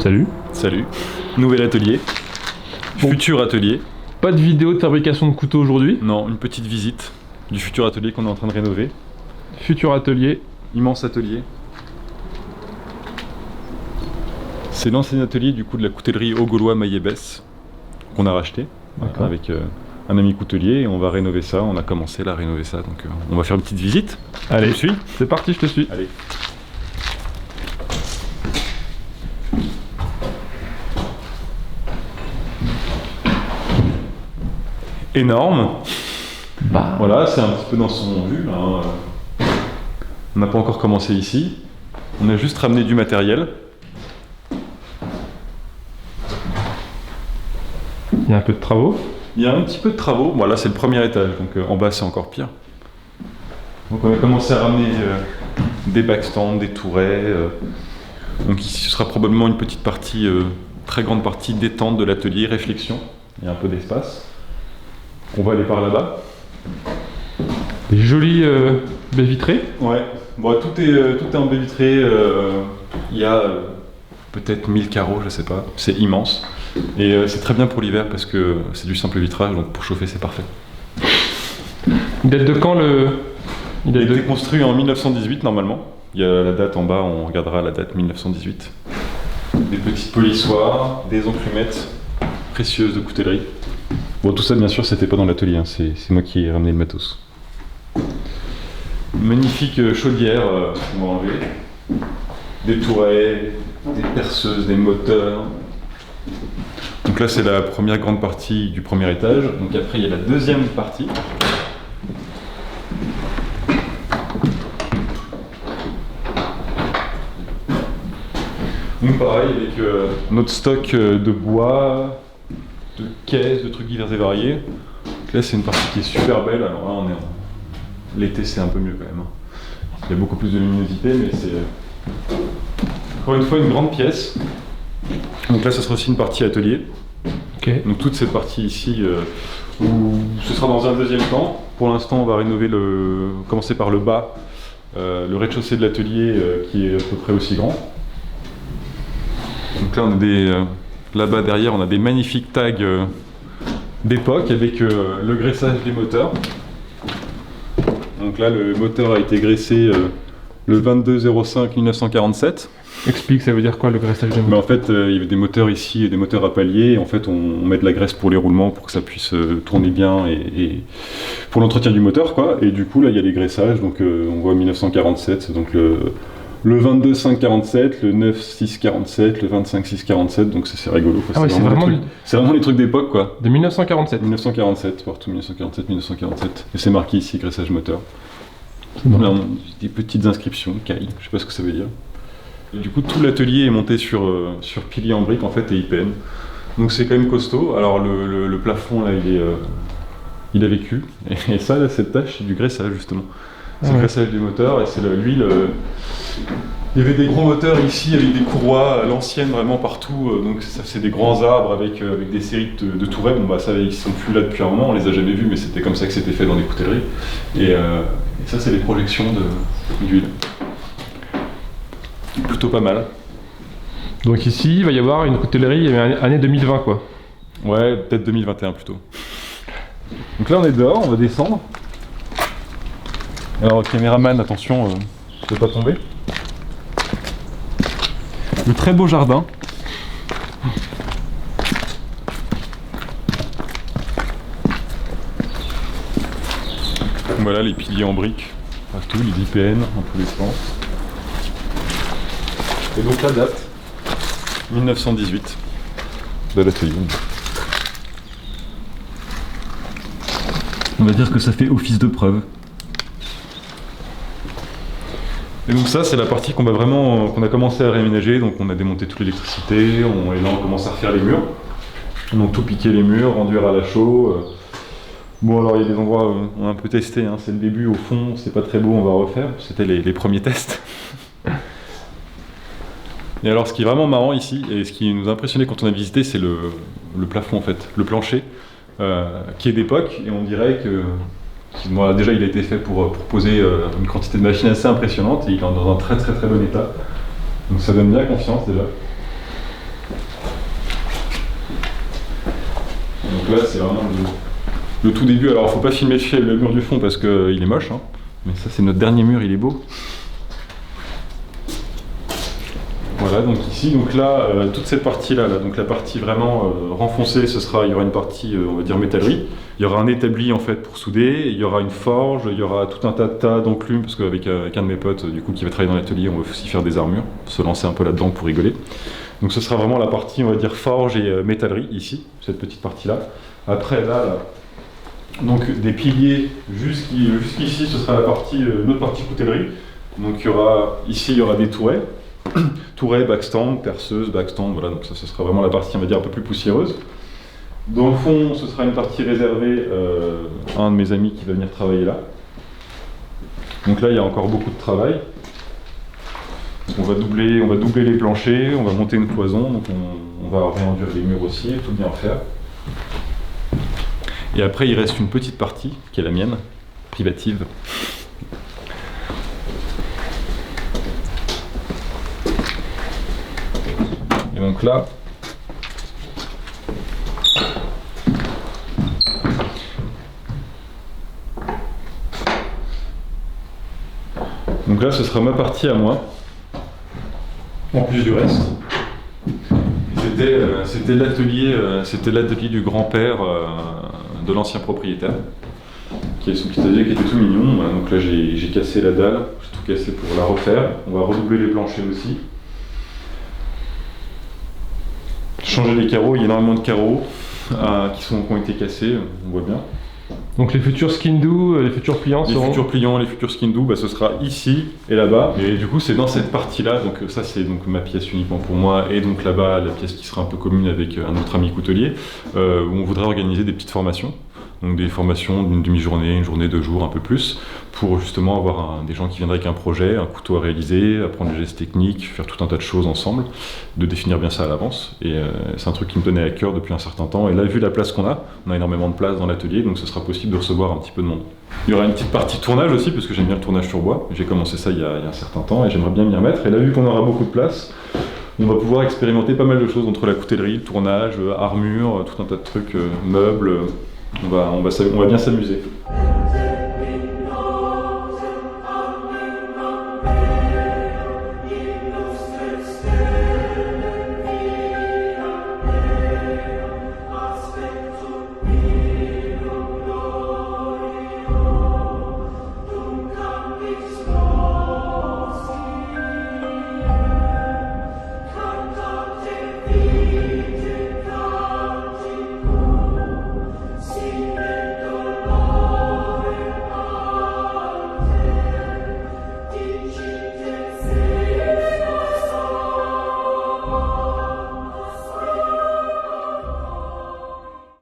Salut. Salut. Nouvel atelier. Bon. Futur atelier. Pas de vidéo de fabrication de couteaux aujourd'hui. Non, une petite visite du futur atelier qu'on est en train de rénover. Futur atelier. Immense atelier. C'est l'ancien atelier du coup de la coutellerie Au Gaulois Maillé-Besse qu'on a racheté avec un ami coutelier et on va rénover ça. On a commencé là à rénover ça, donc on va faire une petite visite. Allez, Tu me suis ? c'est parti, je te suis. Allez. Énorme. Bah. Voilà, c'est un petit peu dans son vue. Hein. On n'a pas encore commencé ici. On a juste ramené du matériel. Il y a un peu de travaux. Il y a un petit peu de travaux. Bon, là, c'est le premier étage, donc en bas, c'est encore pire. Donc, on a commencé à ramener des backstands, des tourets. Donc, ici, ce sera probablement une petite partie, très grande partie détente de l'atelier, réflexion. Il y a un peu d'espace. On va aller par là-bas. Des jolies baies vitrées. Ouais, bon, tout est en baie vitrée. Il y a peut-être 1000 carreaux, je sais pas. C'est immense. Et c'est très bien pour l'hiver parce que c'est du simple vitrage, donc pour chauffer, c'est parfait. Il date de quand le. Il a été construit en 1918 normalement. Il y a la date en bas, on regardera la date 1918. Des petites polissoirs, des enclumettes précieuses de coutellerie. Bon, tout ça, bien sûr, c'était pas dans l'atelier, hein. C'est moi qui ai ramené le matos. Magnifique chaudière qu'on va enlever. Des tourets, des perceuses, des moteurs. Donc là, c'est la première grande partie du premier étage. Donc après, il y a la deuxième partie. Donc pareil, avec notre stock de bois, de caisses, de trucs divers et variés. Donc là, c'est une partie qui est super belle. Alors là, on est en... L'été, c'est un peu mieux quand même. Il y a beaucoup plus de luminosité, mais c'est encore une fois une grande pièce. Donc là, ça sera aussi une partie atelier. Ok. Donc toute cette partie ici, où ce sera dans un deuxième temps. Pour l'instant, on va rénover commencer par le bas, le rez-de-chaussée de l'atelier qui est à peu près aussi grand. Donc là, on a des là-bas derrière, on a des magnifiques tags d'époque avec le graissage des moteurs. Donc là, le moteur a été graissé le 22/05/1947. Explique, ça veut dire quoi le graissage des Mais moteurs? en fait, il y avait des moteurs ici et des moteurs à palier. Et en fait, on met de la graisse pour les roulements pour que ça puisse tourner bien et pour l'entretien du moteur, quoi. Et du coup, là, il y a des graissages. Donc, on voit 1947. Donc, le 22/5/47, le 9/6/47, le 25/6/47. Donc, c'est rigolo, quoi. Ah ouais, C'est vraiment les trucs d'époque, quoi. de 1947. 1947, partout 1947, 1947. Et c'est marqué ici, graissage moteur. C'est marrant. Là, des petites inscriptions, caille, je sais pas ce que ça veut dire. Et du coup, tout l'atelier est monté sur piliers en briques en fait et IPN. Donc c'est quand même costaud. Alors le plafond là, il a vécu. Et ça, là, cette tâche, c'est du graissage justement. C'est le graissage du moteur et c'est l'huile. Il y avait des gros moteurs ici avec des courroies à l'ancienne vraiment partout. Donc ça c'est des grands arbres avec des séries de tourelles. Bon bah ça, ils sont plus là depuis un moment, on les a jamais vus, mais c'était comme ça que c'était fait dans les coutelleries. Et ça c'est les projections d'huile. Plutôt pas mal. Donc ici, il va y avoir une coutellerie année 2020 quoi. Ouais, peut-être 2021 plutôt. Donc là on est dehors, on va descendre. Alors caméraman, attention, je ne peux pas tomber. Le très beau jardin. Voilà les piliers en briques, partout, les IPN en tous les sens. Et donc la date, 1918, de l'atelier. On va dire que ça fait office de preuve. Et donc ça, c'est la partie qu'on a commencé à réaménager. Donc on a démonté toute l'électricité, et là on commence à refaire les murs. Donc tout piquer les murs, renduire à la chaux. Bon alors il y a des endroits où on a un peu testé, hein. C'est le début, au fond c'est pas très beau, on va refaire. C'était les premiers tests. Et alors ce qui est vraiment marrant ici, et ce qui nous a impressionné quand on a visité, c'est le plafond en fait, le plancher, qui est d'époque, et on dirait que bon, déjà il a été fait pour proposer une quantité de machines assez impressionnante, et il est dans un très très très bon état. Donc ça donne bien confiance déjà. Donc là, c'est vraiment le tout début. Alors, faut pas filmer le mur du fond parce qu'il est moche, hein. Mais ça, c'est notre dernier mur, il est beau. Voilà, donc ici, donc là, toute cette partie-là, donc la partie vraiment renfoncée, il y aura une partie, on va dire, métallerie. Il y aura un établi, en fait, pour souder, il y aura une forge, il y aura tout un tas d'enclumes, parce qu'avec un de mes potes, du coup, qui va travailler dans l'atelier, on va aussi faire des armures, se lancer un peu là-dedans pour rigoler. Donc ce sera vraiment la partie, on va dire, forge et métallerie, ici, cette petite partie-là. Après, là, donc des piliers jusqu'ici, ce sera notre partie coutellerie. Donc ici, il y aura des tourets. Tourets, backstand, perceuse, backstand, voilà, donc ça ce sera vraiment la partie, on va dire, un peu plus poussiéreuse. Dans le fond, ce sera une partie réservée à un de mes amis qui va venir travailler là. Donc là, il y a encore beaucoup de travail. Donc on va doubler les planchers, on va monter une cloison, donc on va réenduire les murs aussi, tout bien faire. Et après, il reste une petite partie, qui est la mienne, privative. Et donc là, ce sera ma partie à moi, en plus du reste. C'était l'atelier du grand-père de l'ancien propriétaire, qui est son petit atelier qui était tout mignon. Donc là, j'ai cassé la dalle, j'ai tout cassé pour la refaire. On va redoubler les planchers aussi. Changer les carreaux, il y a énormément de carreaux qui ont été cassés, on voit bien. Donc les futurs Skindoo, les futurs pliants seront... Les futurs pliants, les futurs Skindoo, ce sera ici et là-bas. Et du coup, c'est dans cette partie-là, donc ça c'est donc ma pièce uniquement pour moi, et donc là-bas, la pièce qui sera un peu commune avec un autre ami coutelier, où on voudrait organiser des petites formations. Donc des formations d'une demi-journée, une journée, 2 jours, un peu plus, pour justement avoir des gens qui viendraient avec un projet, un couteau à réaliser, apprendre les gestes techniques, faire tout un tas de choses ensemble, de définir bien ça à l'avance. Et c'est un truc qui me tenait à cœur depuis un certain temps. Et là, vu la place qu'on a énormément de place dans l'atelier, donc ce sera possible de recevoir un petit peu de monde. Il y aura une petite partie tournage aussi, parce que j'aime bien le tournage sur bois. J'ai commencé ça il y a un certain temps et j'aimerais bien m'y remettre. Et là, vu qu'on aura beaucoup de place, on va pouvoir expérimenter pas mal de choses entre la coutellerie, le tournage, armure, tout un tas de trucs, meubles. On va bien s'amuser.